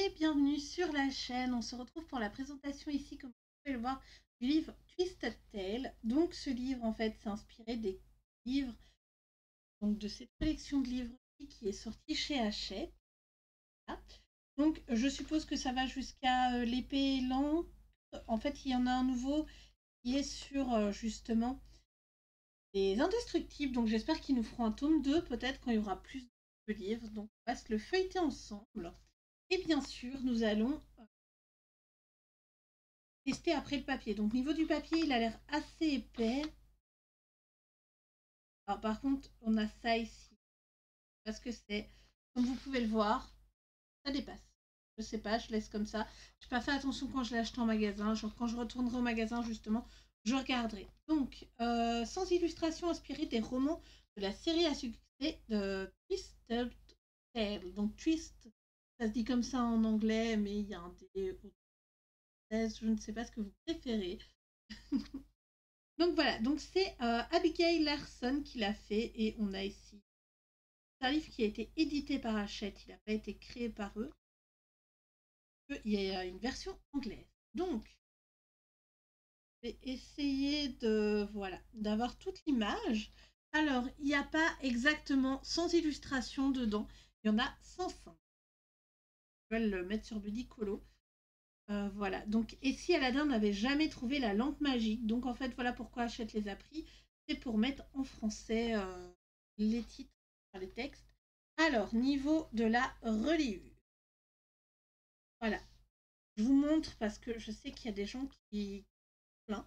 et bienvenue sur la chaîne. On se retrouve pour la présentation ici, comme vous pouvez le voir, du livre Twisted Tale. Donc ce livre en fait s'est inspiré des livres, donc de cette collection de livres qui est sortie chez Hachette. Voilà. Donc je suppose que ça va jusqu'à l'épée lente. En fait il y en a un nouveau qui est sur justement les indestructibles. Donc j'espère qu'ils nous feront un tome 2 peut-être quand il y aura plus de livres. Donc on va se le feuilleter ensemble. Et bien sûr, nous allons tester après le papier. Donc, au niveau du papier, il a l'air assez épais. Alors, par contre, on a ça ici. Parce que c'est, comme vous pouvez le voir, ça dépasse. Je sais pas, je laisse comme ça. Je n'ai pas fait attention quand je l'ai acheté en magasin. Genre, quand je retournerai au magasin, justement, je regarderai. Donc, sans illustration inspirée des romans de la série à succès de Twisted Tale. Donc, Twist, ça se dit comme ça en anglais, mais il y a un D. Je ne sais pas ce que vous préférez. Donc voilà, donc c'est Abigail Larson qui l'a fait et on a ici un livre qui a été édité par Hachette, il n'a pas été créé par eux. Il y a une version anglaise. Donc, je vais essayer de voilà d'avoir toute l'image. Alors, il n'y a pas exactement 100 illustrations dedans, il y en a 105. Je vais le mettre sur Budicolo. Voilà, donc, et si Aladdin n'avait jamais trouvé la lampe magique, donc en fait, voilà pourquoi Hachette les a pris, c'est pour mettre en français les titres, les textes. Alors, niveau de la reliure. Voilà, je vous montre parce que je sais qu'il y a des gens qui... Voilà,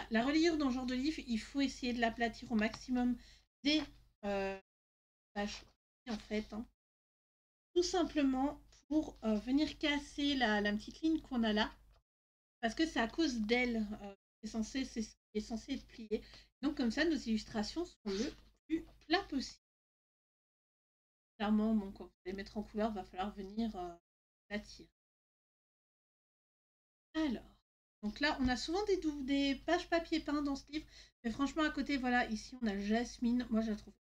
la reliure dans ce genre de livre, il faut essayer de l'aplatir au maximum des pages, en fait, hein. Tout simplement pour venir casser la petite ligne qu'on a là. Parce que c'est à cause d'elle c'est ce qui est censé être plié. Donc comme ça, nos illustrations sont le plus plat possible. Clairement, bon, quand vous les mettre en couleur, il va falloir venir l'atir. Alors, donc là, on a souvent des pages papier peint dans ce livre. Mais franchement, à côté, voilà, ici, on a Jasmine. Moi, je la trouve.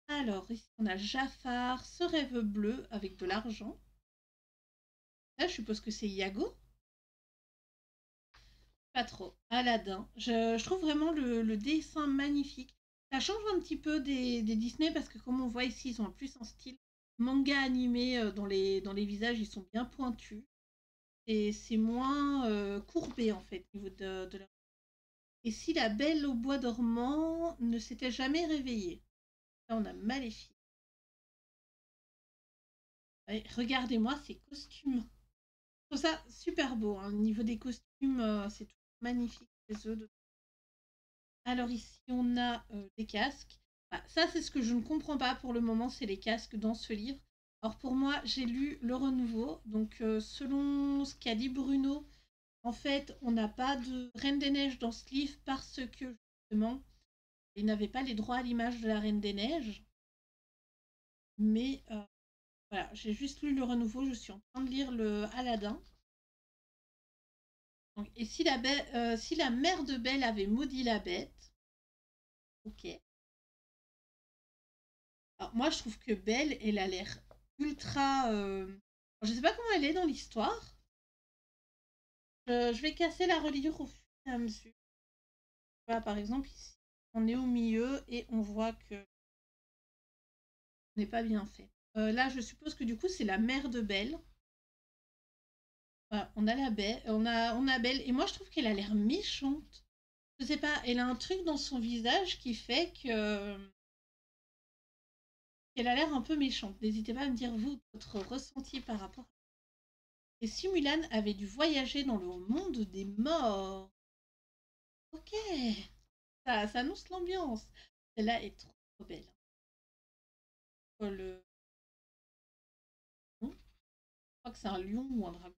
Alors, ici, on a Jafar, ce rêve bleu avec de l'argent. Là, je suppose que c'est Iago. Pas trop. Aladdin. Je trouve vraiment le dessin magnifique. Ça change un petit peu des Disney parce que comme on voit ici, ils ont plus un style manga animé dans les visages, ils sont bien pointus. Et c'est moins courbé en fait au niveau de leur... Et si la belle au bois dormant ne s'était jamais réveillée. Là, on a Maléfique. Regardez-moi ces costumes. Je trouve ça super beau. Hein. Au niveau des costumes, c'est tout magnifique. Les œufs de... Alors ici, on a des casques. Ça, c'est ce que je ne comprends pas pour le moment, c'est les casques dans ce livre. Alors pour moi, j'ai lu Le Renouveau. Donc selon ce qu'a dit Bruno, en fait, on n'a pas de Reine des Neiges dans ce livre parce que justement, il n'avait pas les droits à l'image de la Reine des Neiges. Mais voilà, j'ai juste lu Le Renouveau, je suis en train de lire le Aladdin. Donc, et si la mère de Belle avait maudit la bête, ok. Alors, moi, je trouve que Belle, elle a l'air ultra... Je sais pas comment elle est dans l'histoire. Je vais casser la reliure au fur et à mesure. Voilà, par exemple, ici, on est au milieu et on voit que n'est pas bien fait. Là, je suppose que du coup, c'est la mère de Belle. Voilà, on a la Belle, on a Belle, et moi, je trouve qu'elle a l'air méchante. Je sais pas, elle a un truc dans son visage qui fait que qu'elle a l'air un peu méchante. N'hésitez pas à me dire, vous, votre ressenti par rapport. Et si Mulan avait dû voyager dans le monde des morts. Ok, ça annonce l'ambiance. Celle-là est trop belle. Le... Je crois que c'est un lion ou un dragon.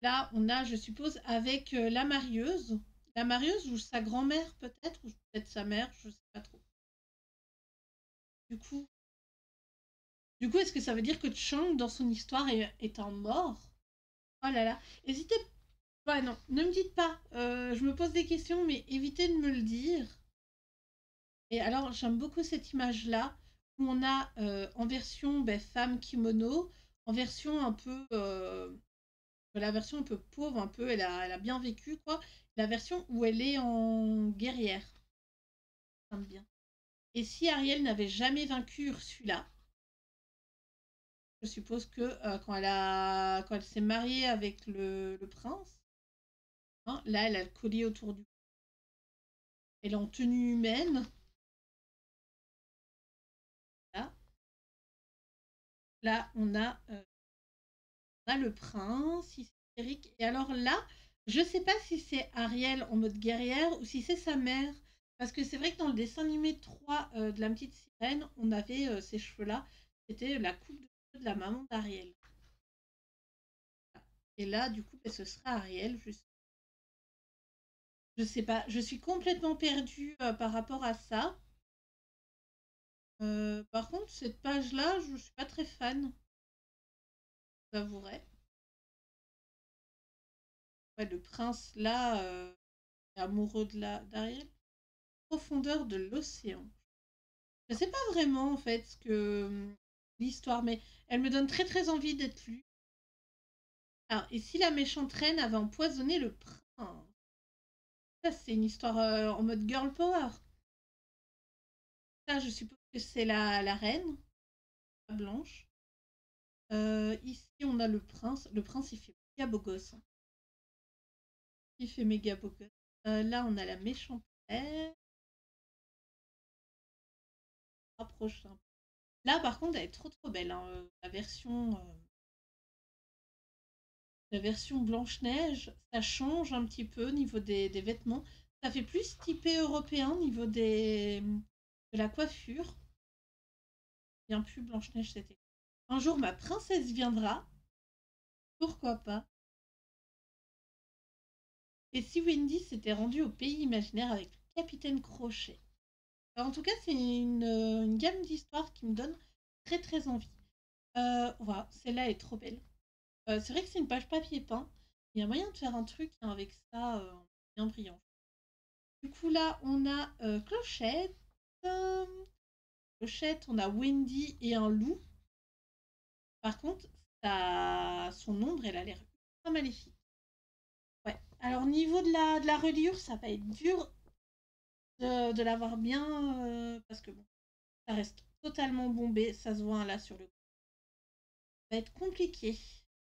Là, on a, je suppose, avec la marieuse. La marieuse ou sa grand-mère peut-être, ou peut-être sa mère, je ne sais pas trop. Du coup, est-ce que ça veut dire que Chang, dans son histoire, est un mort? Oh là là, hésitez. Ouais, non, ne me dites pas. Je me pose des questions, mais évitez de me le dire. Et alors, j'aime beaucoup cette image-là, où on a en version femme kimono, en version un peu la version un peu pauvre, un peu elle a bien vécu quoi, la version où elle est en guerrière. J'aime bien. Et si Ariel n'avait jamais vaincu Ursula, je suppose que quand elle s'est mariée avec le prince, hein, là elle a le collier autour du cou. Elle est en tenue humaine. Là, là on a le prince, hystérique. Et alors là, je sais pas si c'est Ariel en mode guerrière ou si c'est sa mère. Parce que c'est vrai que dans le dessin animé 3 de la petite sirène, on avait ces cheveux-là. C'était la coupe de cheveux de la maman d'Ariel. Et là, du coup, ce sera Ariel. Je sais pas. Je suis complètement perdue par rapport à ça. Par contre, cette page-là, je suis pas très fan. J'avouerai. Ouais, le prince, là, est amoureux d'Ariel. Profondeur de l'océan. Je sais pas vraiment en fait ce que l'histoire, mais elle me donne très très envie d'être lue. Alors, et si la méchante reine avait empoisonné le prince? Ça, c'est une histoire en mode girl power. Ça, je suppose que c'est la reine, la blanche. Ici, on a le prince. Le prince, il fait méga beau gosse, hein. Il fait méga beau gosse. Là, on a la méchante reine. Rapproche un peu. Là, par contre, elle est trop trop belle, hein. La version Blanche-Neige, ça change un petit peu au niveau des vêtements. Ça fait plus typé européen au niveau de la coiffure. Bien plus Blanche-Neige c'était. Un jour, ma princesse viendra. Pourquoi pas? Et si Wendy s'était rendue au pays imaginaire avec le capitaine Crochet? Alors, en tout cas, c'est une gamme d'histoires qui me donne très très envie. Voilà, celle-là est trop belle. C'est vrai que c'est une page papier peint. Il y a moyen de faire un truc hein, avec ça bien brillant. Du coup, là, on a Clochette. euh, Clochette, on a Wendy et un loup. Par contre, son ombre, elle a l'air ultra maléfique. Ouais. Alors, niveau de la reliure, ça va être dur de l'avoir bien. Parce que bon, ça reste totalement bombé. Ça se voit là sur le coup. Ça va être compliqué.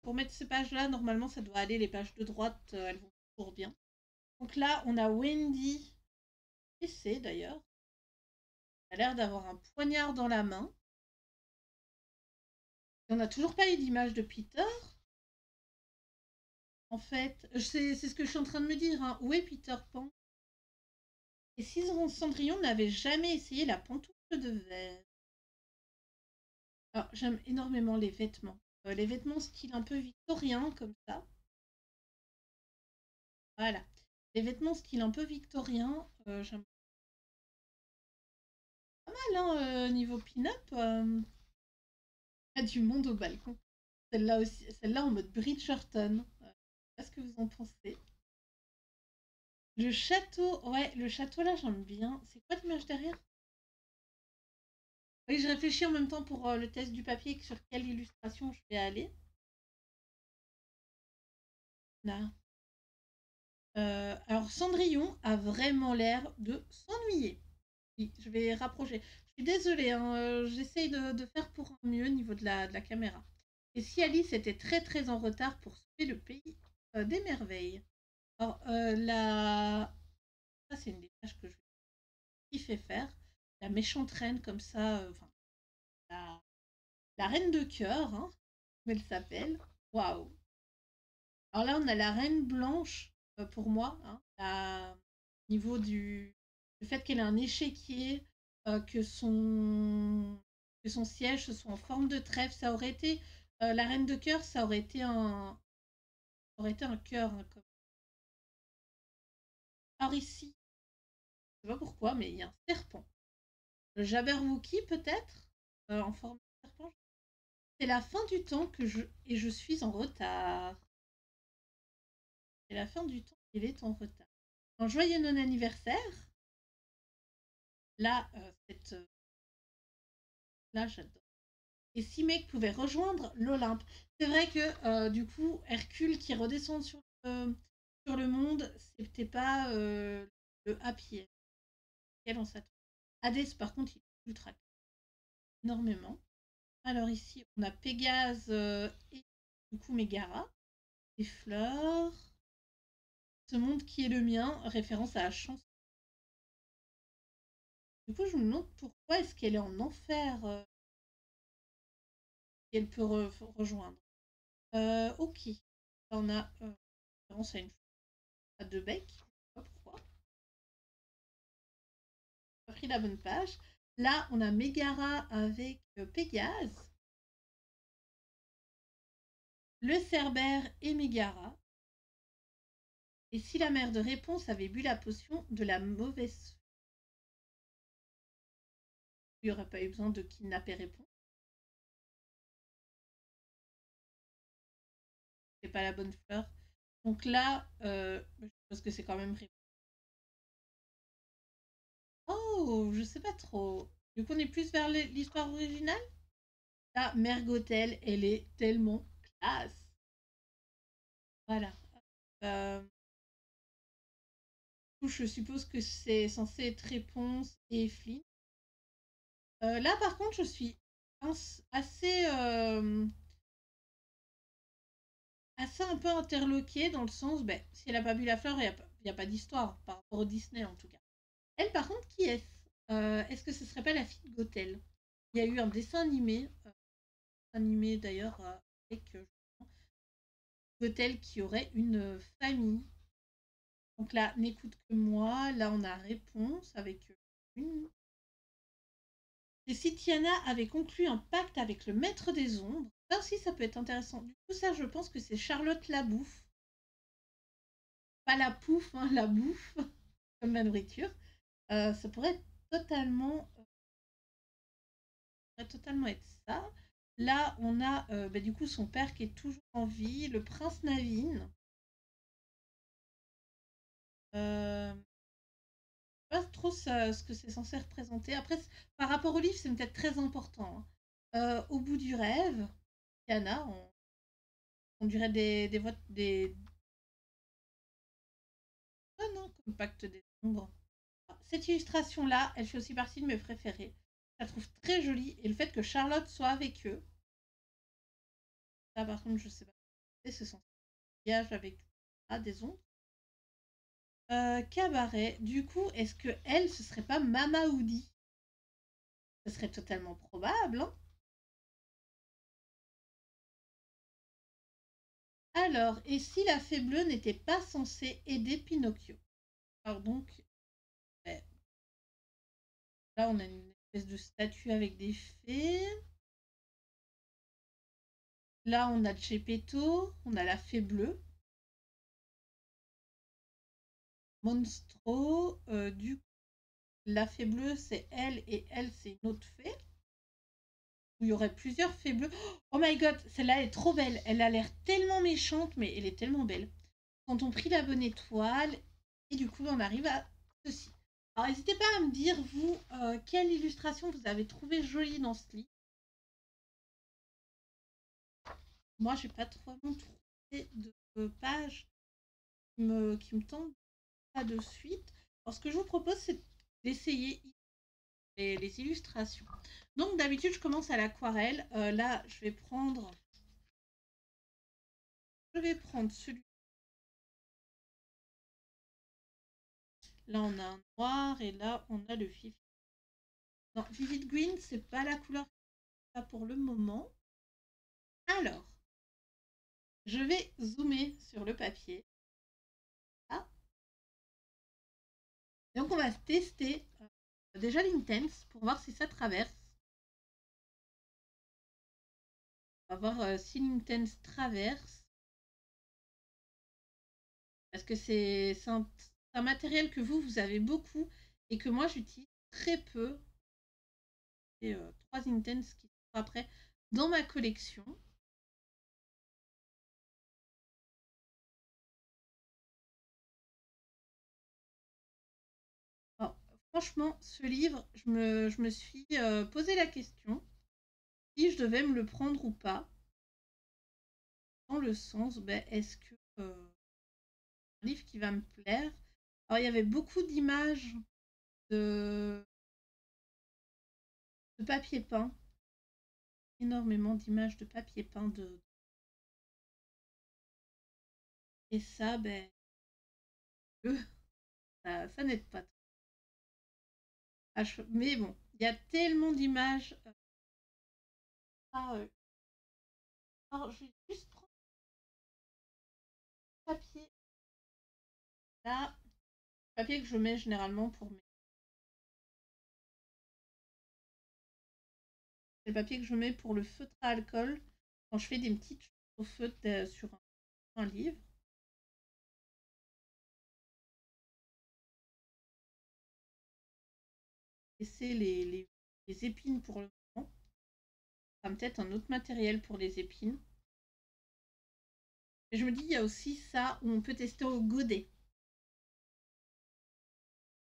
Pour mettre ces pages-là, normalement, ça doit aller. Les pages de droite, elles vont toujours bien. Donc là, on a Wendy. Et c'est d'ailleurs. Elle a l'air d'avoir un poignard dans la main. Et on n'a toujours pas eu d'image de Peter. En fait, c'est ce que je suis en train de me dire. Hein. Où est Peter Pan? Et si Cendrillon n'avait jamais essayé la pantoufle de verre? Alors, j'aime énormément les vêtements. Les vêtements style un peu victorien, comme ça. Voilà. Les vêtements style un peu victorien, j'aime pas mal, hein, niveau pin-up. Il y a du monde au balcon. Celle-là aussi, celle-là en mode Bridgerton. Qu'est-ce que vous en pensez? Le château, ouais, le château là, j'aime bien. C'est quoi l'image derrière? Oui, je réfléchis en même temps pour le test du papier sur quelle illustration je vais aller. Là. Alors Cendrillon a vraiment l'air de s'ennuyer. Oui, je vais rapprocher. Je suis désolée, hein, j'essaye de faire pour un mieux au niveau de la caméra. Et si Alice était très très en retard pour sauver le pays des merveilles? Alors ça c'est une des tâches que je kiffer faire. La méchante reine comme ça, enfin la, la reine de cœur, hein, comme elle s'appelle. Waouh! Alors là, on a la reine blanche pour moi, hein, au niveau du fait qu'elle a un échiquier, que son siège soit en forme de trèfle. Ça aurait été la reine de cœur, ça aurait été un cœur. Hein, comme... Alors ici, je sais pas pourquoi, mais il y a un serpent. Le Jabberwocky peut-être, en forme de serpent. C'est la fin du temps et je suis en retard. C'est la fin du temps, il est en retard. Un joyeux non-anniversaire. Là, Là, j'adore. Et si mec pouvait rejoindre l'Olympe. C'est vrai que du coup, Hercule qui redescend sur le monde, c'était pas le happy end auquel on s'attend. Hadès, par contre, il est ultra énormément. Alors ici, on a Pégase et du coup Mégara. Des fleurs. Ce monde qui est le mien, référence à la chanson. Du coup, je me demande pourquoi est-ce qu'elle est en enfer qu'elle peut rejoindre. Ok. On a référence à une à deux becs. Je sais pas pourquoi. J'ai pas pris la bonne page. Là, on a Mégara avec Pégase. Le Cerbère et Mégara. Et si la mère de Réponse avait bu la potion de la mauvaise, il n'y aurait pas eu besoin de kidnapper Réponse. C'est pas la bonne fleur. Donc là, je pense que c'est quand même Réponse. Oh, je sais pas trop. Du coup, on est plus vers l'histoire originale. La Mère Gothel, elle est tellement classe. Voilà. Euh, je suppose que c'est censé être Réponse et Flynn. Là, par contre, je suis assez, assez un peu interloquée dans le sens, ben, si elle a pas bu la fleur, il n'y a pas d'histoire, par rapport au Disney en tout cas. Elle, par contre, qui est-ce? Est-ce que ce serait pas la fille de Gothel? Il y a eu un dessin animé d'ailleurs, avec Gothel qui aurait une famille. Donc là, n'écoute que moi. Là, on a réponse avec une. Et si Tiana avait conclu un pacte avec le maître des ombres, ça aussi, ça peut être intéressant. Du coup, ça, je pense que c'est Charlotte la bouffe. Pas la pouffe, hein, la bouffe, comme la nourriture. Ça pourrait totalement être ça. Là, on a bah, du coup son père qui est toujours en vie, le prince Naveen. Euh, pas trop ce que c'est censé représenter. Après, par rapport au livre, c'est peut-être très important. Hein. Au bout du rêve, Yana, on dirait des votes des. Ah non, comme pacte des ombres. Cette illustration-là, elle fait aussi partie de mes préférées. Je la trouve très jolie. Et le fait que Charlotte soit avec eux. Ça, par contre, je sais pas. C'est son voyage avec des ombres. Cabaret. Du coup, est-ce que elle, ce serait pas Mama Oudi? Ce serait totalement probable. Hein. Alors, et si la fée bleue n'était pas censée aider Pinocchio? Alors donc, ouais. Là, on a une espèce de statue avec des fées. Là, on a Geppetto, on a la fée bleue. Monstro, du coup, la fée bleue, c'est elle, et elle, c'est une autre fée. Où il y aurait plusieurs fées bleues. Oh my god, celle-là est trop belle. Elle a l'air tellement méchante, mais elle est tellement belle. Quand on prit la bonne étoile, et du coup, on arrive à ceci. Alors, n'hésitez pas à me dire, vous, quelle illustration vous avez trouvé jolie dans ce livre. Moi, j'ai pas trop trouvé de pages qui me tentent pas de suite. Alors, ce que je vous propose, c'est d'essayer les illustrations. Donc, d'habitude, je commence à l'aquarelle. Là, je vais prendre celui. Là, on a un noir et là, on a le vivid. Non, Vivid Green, c'est pas la couleur pas pour le moment. Alors, je vais zoomer sur le papier. Ah. Donc, on va tester déjà l'Intense pour voir si ça traverse. On va voir si l'Intense traverse. Parce que c'est un matériel que vous avez beaucoup et que moi, j'utilise très peu. Et 3 Intense qui sont après dans ma collection. Alors, franchement, ce livre, je me suis posé la question. si je devais me le prendre ou pas. Dans le sens, est-ce que un livre qui va me plaire. Alors, il y avait beaucoup d'images de papier peint. Énormément d'images de papier peint. Et ça, ça n'aide pas. Mais bon, il y a tellement d'images. Alors, je vais juste prendre le papier. Là, le papier que je mets généralement pour mes... C'est le papier que je mets pour le feutre à alcool quand je fais des petites choses au feutre sur un livre. Et c'est les épines pour le moment. Peut-être un autre matériel pour les épines. Et je me dis, il y a aussi ça où on peut tester au godet.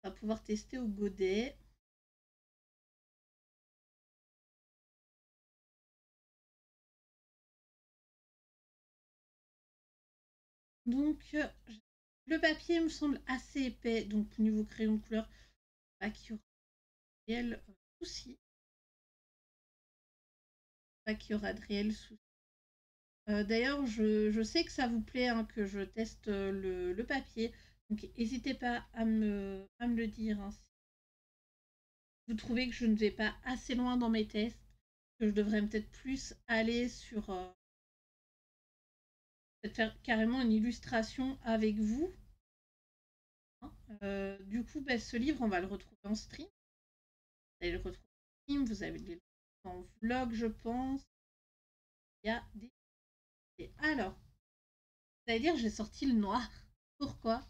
On va pouvoir tester au godet. Donc, le papier me semble assez épais. Donc, niveau crayon de couleur, pas qu'il y aura de réel souci. Pas qu'il y aura de réel souci. D'ailleurs, je sais que ça vous plaît hein, que je teste le papier. Donc, n'hésitez pas à me le dire. Hein, si vous trouvez que je ne vais pas assez loin dans mes tests, que je devrais peut-être plus aller sur... peut-être faire carrément une illustration avec vous. Du coup, ce livre, on va le retrouver en stream. Vous allez le retrouver en stream, vous allez le retrouver en vlog, je pense. Il y a des... Alors, vous allez dire, j'ai sorti le noir. Pourquoi?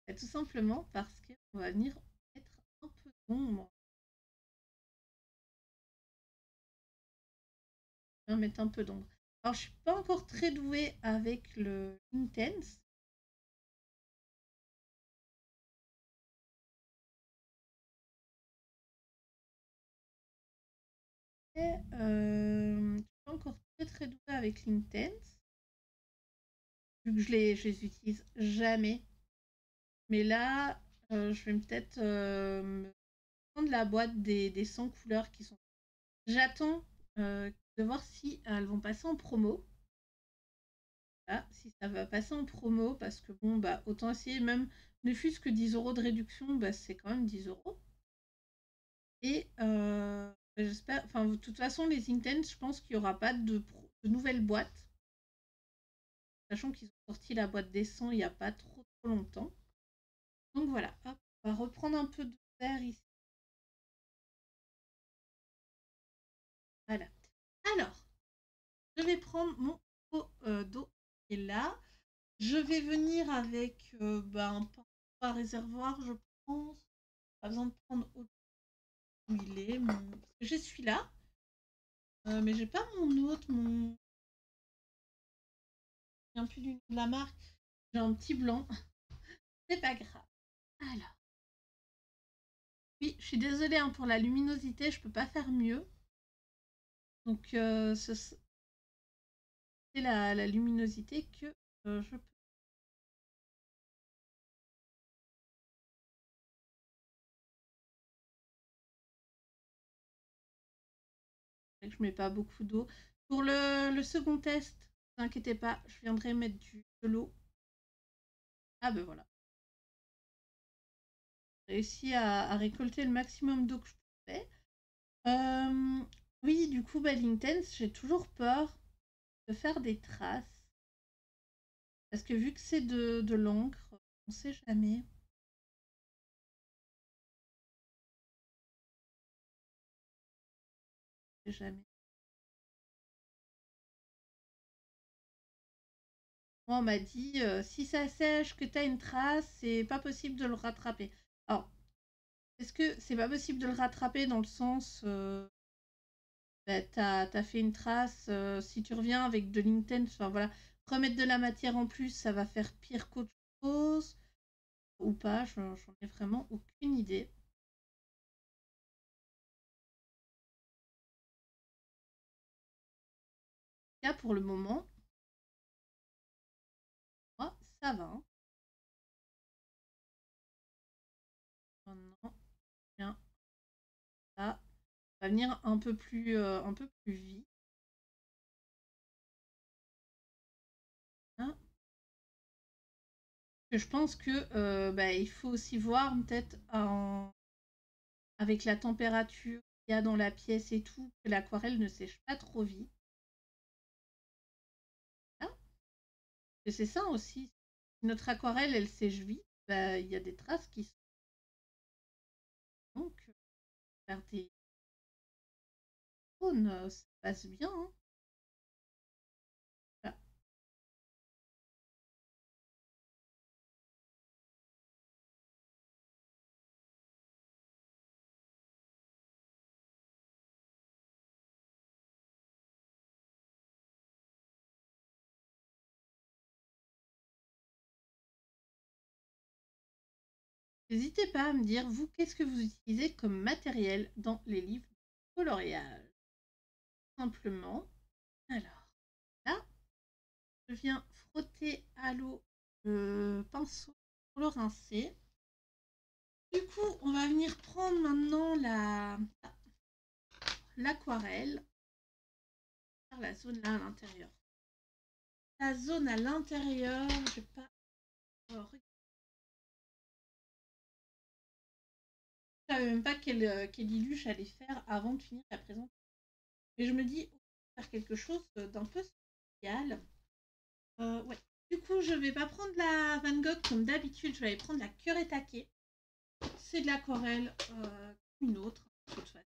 Tout simplement parce qu'on va venir mettre un peu d'ombre. On va mettre un peu d'ombre. Alors, je suis pas encore très douée avec le Intense. Je suis pas encore très douée avec l'Intense. Vu que je les utilise jamais. Mais là, je vais peut-être me prendre la boîte des 100 couleurs qui sont... J'attends de voir si elles vont passer en promo. Là, si ça va passer en promo, parce que bon, autant essayer, même ne fût-ce que 10 € de réduction, c'est quand même 10 €. Et j'espère, enfin, de toute façon, les Intense, je pense qu'il n'y aura pas de nouvelles boîtes. Sachant qu'ils ont sorti la boîte des 100 il n'y a pas trop longtemps. Donc voilà, hop, on va reprendre un peu de vert ici. Voilà. Alors, je vais prendre mon pot d'eau qui est là. Je vais venir avec un réservoir, je pense. Pas besoin de prendre autre où il est. J'ai celui-là. Mais j'ai pas mon autre, mon... Je ne me souviens plus du nom de la marque. J'ai un petit blanc. C'est pas grave. Alors. Oui, je suis désolée hein, pour la luminosité, je peux pas faire mieux. Donc, c'est la luminosité que je peux. Je mets pas beaucoup d'eau. Pour le second test, ne vous inquiétez pas, je viendrai mettre de l'eau. Ah ben voilà. J'ai réussi à récolter le maximum d'eau que je pouvais. Oui, du coup, l'Intense, j'ai toujours peur de faire des traces. Parce que vu que c'est de l'encre, on sait jamais. On sait jamais. Moi, on m'a dit, si ça sèche, que tu as une trace, c'est pas possible de le rattraper. Alors, est-ce que c'est pas possible de le rattraper dans le sens, t'as fait une trace, si tu reviens avec de l'intense, enfin voilà, remettre de la matière en plus, ça va faire pire qu'autre chose, ou pas, j'en ai vraiment aucune idée. cas, pour le moment, moi, ça va. Hein. Maintenant, bien, ça va venir un peu plus vite. Hein. Je pense que bah, il faut aussi voir peut-être avec la température qu'il y a dans la pièce et tout, que l'aquarelle ne sèche pas trop vite. Hein. Et c'est ça aussi. Si notre aquarelle, elle sèche vite, bah, il y a des traces qui sont. Donc, faire des cônes, ça passe bien. Hein. Voilà. N'hésitez pas à me dire, vous, qu'est-ce que vous utilisez comme matériel dans les livres de coloriage. Simplement. Alors, là, je viens frotter à l'eau le pinceau pour le rincer. Du coup, on va venir prendre maintenant l'aquarelle. Faire la zone là à l'intérieur. La zone à l'intérieur, je vais pas. Je savais même pas quel illu j'allais faire avant de finir la présentation. Mais je me dis, faire quelque chose d'un peu spécial. Ouais. Du coup, je vais pas prendre la Van Gogh comme d'habitude, je vais aller prendre la Kuretake. C'est de l'aquarelle une autre, de toute façon.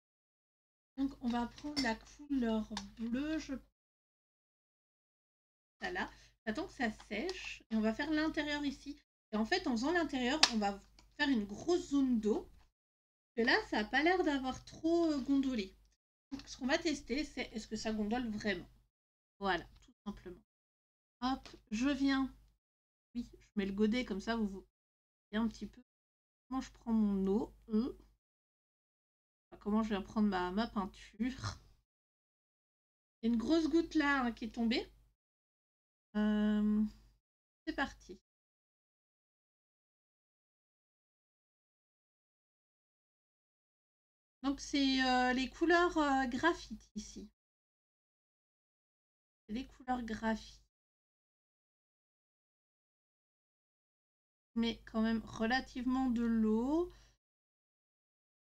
Donc, on va prendre la couleur bleue, je pense, là. J'attends que ça sèche et on va faire l'intérieur ici. Et en fait, en faisant l'intérieur, on va faire une grosse zone d'eau. Et là, ça n'a pas l'air d'avoir trop gondolé. Donc, ce qu'on va tester, c'est est-ce que ça gondole vraiment. Voilà, tout simplement. Hop, je viens. Oui, je mets le godet comme ça, vous voyez un petit peu comment je prends mon eau. Comment je viens prendre ma peinture. Il y a une grosse goutte là hein, qui est tombée. C'est parti. Donc c'est les couleurs graphite ici. C'est les couleurs graphite. Mais quand même relativement de l'eau.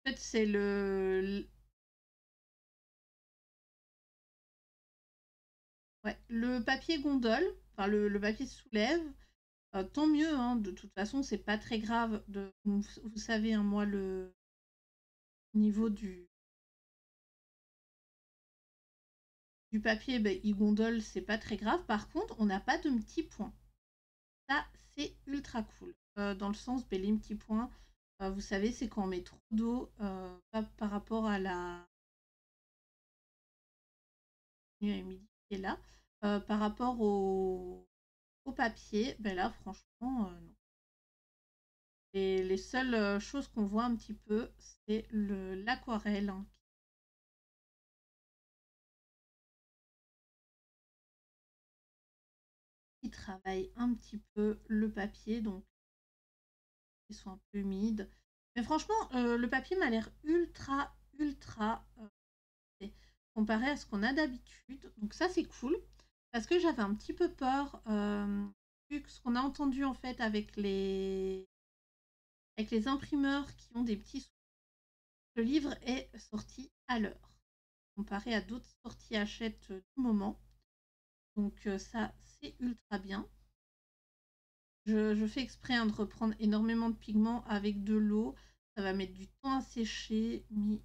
En fait, c'est ouais, le papier gondole, enfin le papier soulève. Tant mieux, hein, de toute façon, c'est pas très grave. Vous savez, hein, moi, le niveau du papier, ben, il gondole, c'est pas très grave. Par contre, on n'a pas de petits points. Ça, c'est ultra cool. Dans le sens, ben, les petits points, vous savez, c'est quand on met trop d'eau par rapport à la humidité là, par rapport au papier, ben là, franchement, non. Et les seules choses qu'on voit un petit peu, c'est l'aquarelle. Hein, qui travaille un petit peu le papier, donc ils sont un peu humides. Mais franchement, le papier m'a l'air ultra comparé à ce qu'on a d'habitude. Donc ça, c'est cool. Parce que j'avais un petit peu peur, vu que ce qu'on a entendu en fait avec les imprimeurs qui ont des petits... Le livre est sorti à l'heure, comparé à d'autres sorties Hachette du moment. Donc ça, c'est ultra bien. Je fais exprès hein, de reprendre énormément de pigments avec de l'eau. Ça va mettre du temps à sécher. Mais...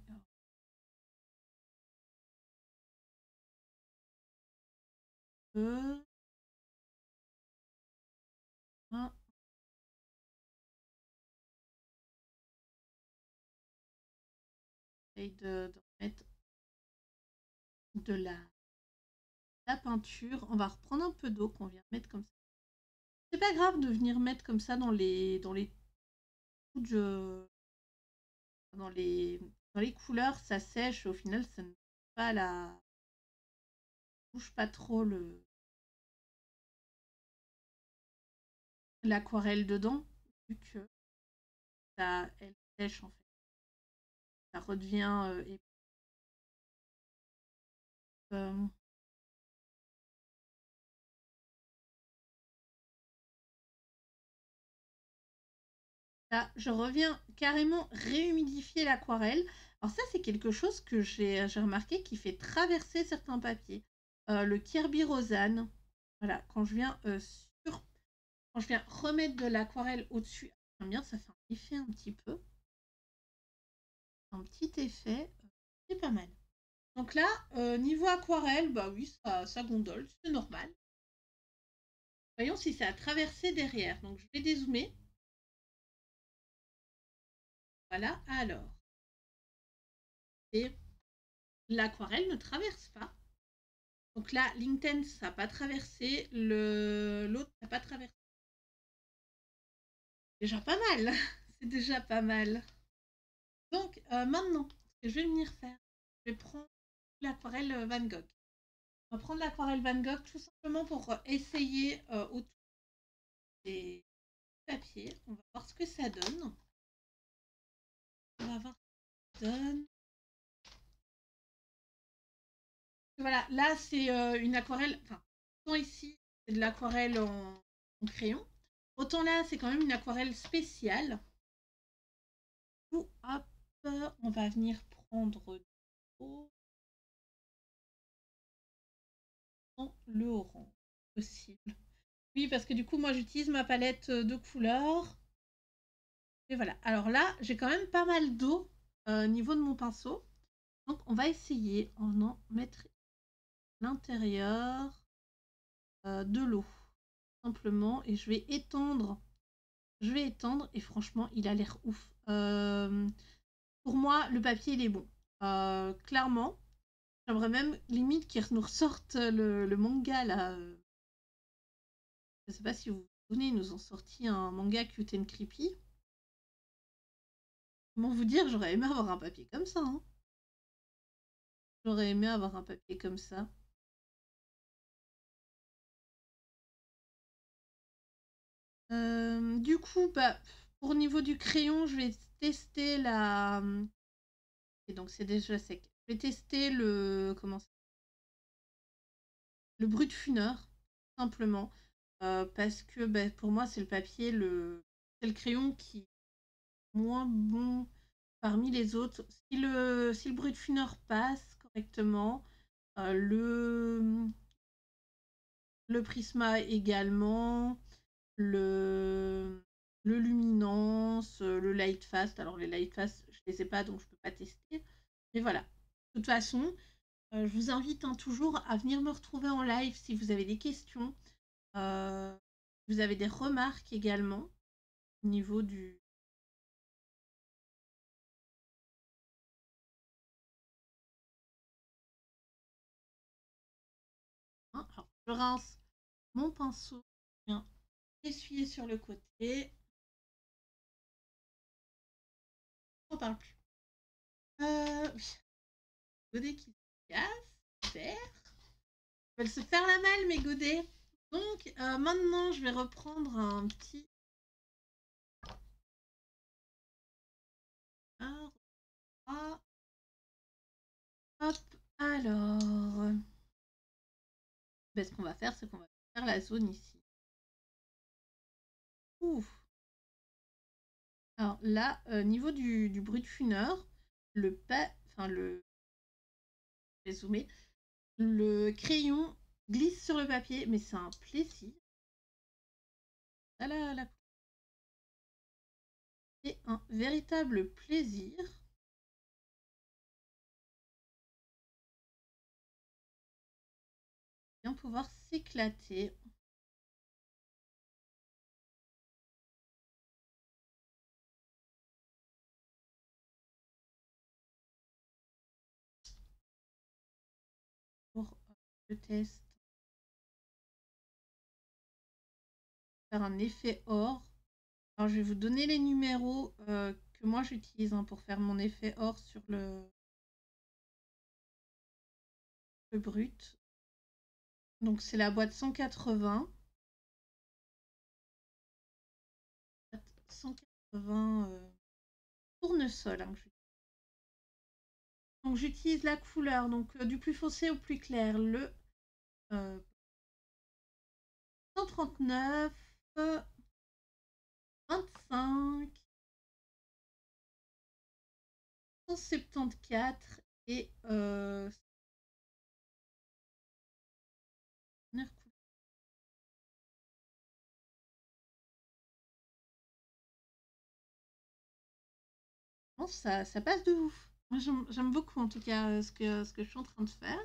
Hein. J'essaye de remettre de la peinture. On va reprendre un peu d'eau qu'on vient mettre comme ça. C'est pas grave de venir mettre comme ça dans les dans les couleurs, ça sèche. Au final, ça ne fait pas bouge pas trop l'aquarelle dedans, vu que elle sèche en fait. Ça redevient là, je reviens carrément réhumidifier l'aquarelle. Alors ça, c'est quelque chose que j'ai remarqué qui fait traverser certains papiers. Le Kirby Rosanne, voilà, quand je viens remettre de l'aquarelle au-dessus, j'aime bien, ça fait un effet un petit peu. Un petit effet, c'est pas mal. Donc là, niveau aquarelle, bah oui, ça gondole, c'est normal. Voyons si ça a traversé derrière. Donc je vais dézoomer. Voilà, alors. Et l'aquarelle ne traverse pas. Donc là, l'Intense, ça n'a pas traversé. L'autre, ça n'a pas traversé. Déjà pas mal. C'est déjà pas mal. Donc maintenant, ce que je vais venir faire, je vais prendre l'aquarelle Van Gogh. On va prendre l'aquarelle Van Gogh tout simplement pour essayer autour des papiers. On va voir ce que ça donne. On va voir ce que ça donne. Voilà, là c'est une aquarelle. Enfin, autant ici c'est de l'aquarelle en crayon. Autant là c'est quand même une aquarelle spéciale. Hop, on va venir prendre le orange possible. Oui, parce que du coup, moi, j'utilise ma palette de couleurs. Et voilà. Alors là, j'ai quand même pas mal d'eau au niveau de mon pinceau. Donc, on va essayer en mettre l'intérieur de l'eau. Simplement. Et je vais étendre. Je vais étendre. Et franchement, il a l'air ouf. Pour moi, le papier, il est bon. Clairement. J'aimerais même limite qu'ils nous ressortent le manga là. Je sais pas si vous vous souvenez, ils nous ont sorti un manga Cute and Creepy. Comment vous dire, j'aurais aimé avoir un papier comme ça. Hein. J'aurais aimé avoir un papier comme ça. Du coup, bah, pour niveau du crayon, je vais tester la. Et donc c'est déjà sec. Je vais tester le le Brutfunner, simplement. Parce que bah, pour moi, c'est le papier, c'est le crayon qui est moins bon parmi les autres. Si le Brutfunner passe correctement, le Prisma également, le Luminance, le Light Fast. Alors les Light Fast, je ne les ai pas donc je ne peux pas tester. Mais voilà. De toute façon, je vous invite toujours à venir me retrouver en live si vous avez des questions. Vous avez des remarques également au niveau du. Hein, alors, je rince mon pinceau, bien essuyer sur le côté. On parle plus. Oui. Godet qui se casse, faire. Ils veulent se faire la malle, mes godets. Donc, maintenant, je vais reprendre un petit. Un, trois. Hop, alors. Ben, ce qu'on va faire, c'est qu'on va faire la zone ici. Ouf. Alors là, niveau du Brutfunner, enfin je vais zoomer, le crayon glisse sur le papier, mais c'est un plaisir. Là. C'est un véritable plaisir. Bien pouvoir s'éclater. Pour le test. Faire un effet or. Alors je vais vous donner les numéros que moi j'utilise pour faire mon effet or sur le brut. Donc c'est la boîte 180. 180 tournesol. Hein, donc j'utilise la couleur donc du plus foncé au plus clair. Le 139, 25, 174 et ça passe de ouf. Moi j'aime beaucoup en tout cas ce que je suis en train de faire.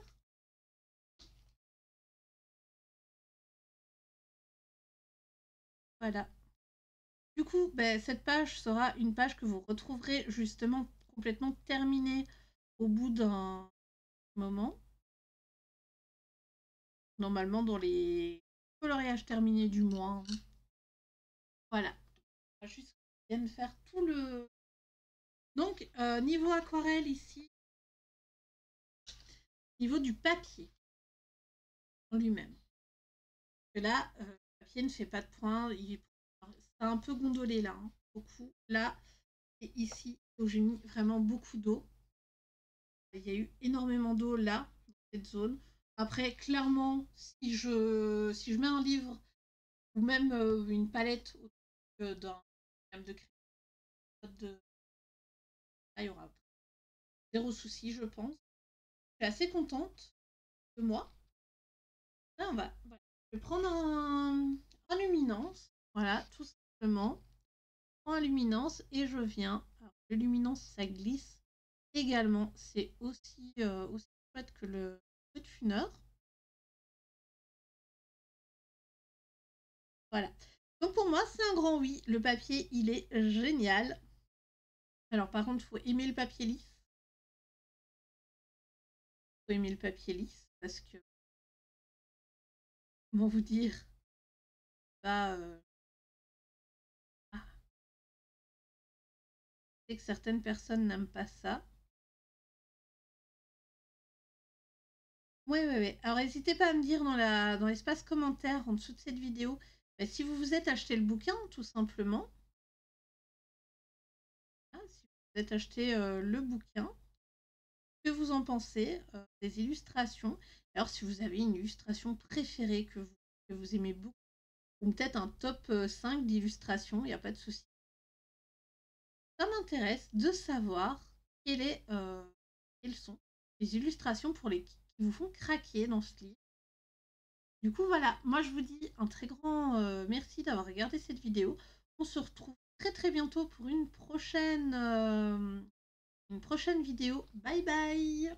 Voilà. Du coup, ben, cette page sera une page que vous retrouverez justement complètement terminée au bout d'un moment. Normalement dans les coloriages terminés du mois. Voilà. On va juste bien faire tout le... Donc, niveau aquarelle ici, niveau du papier en lui-même. Là, le papier ne fait pas de point, c'est un peu gondolé là, hein, beaucoup. Là et ici, où j'ai mis vraiment beaucoup d'eau. Il y a eu énormément d'eau là, dans cette zone. Après, clairement, si je mets un livre ou même une palette d'un gamme de crayon, là, il y aura zéro souci, je pense. Je suis assez contente de moi. Là, voilà. Je vais prendre un luminance. Voilà, tout simplement. Je prends un luminance et je viens. Alors, le luminance, ça glisse également. C'est aussi chouette que le funeur. Voilà. Donc pour moi, c'est un grand oui. Le papier, il est génial. Alors par contre, il faut aimer le papier lisse. Il faut aimer le papier lisse parce que, comment vous dire, bah, je sais que certaines personnes n'aiment pas ça. Ouais. Alors n'hésitez pas à me dire dans l'espace commentaire en dessous de cette vidéo si vous vous êtes acheté le bouquin, tout simplement. Ah, si vous vous êtes acheté le bouquin, que vous en pensez des illustrations. Alors si vous avez une illustration préférée que vous aimez beaucoup, ou peut-être un top 5 d'illustrations, il n'y a pas de souci. Ça m'intéresse de savoir quelles sont les illustrations qui vous font craquer dans ce livre. Du coup, voilà, moi je vous dis un très grand merci d'avoir regardé cette vidéo. On se retrouve très très bientôt pour une prochaine vidéo. Bye bye!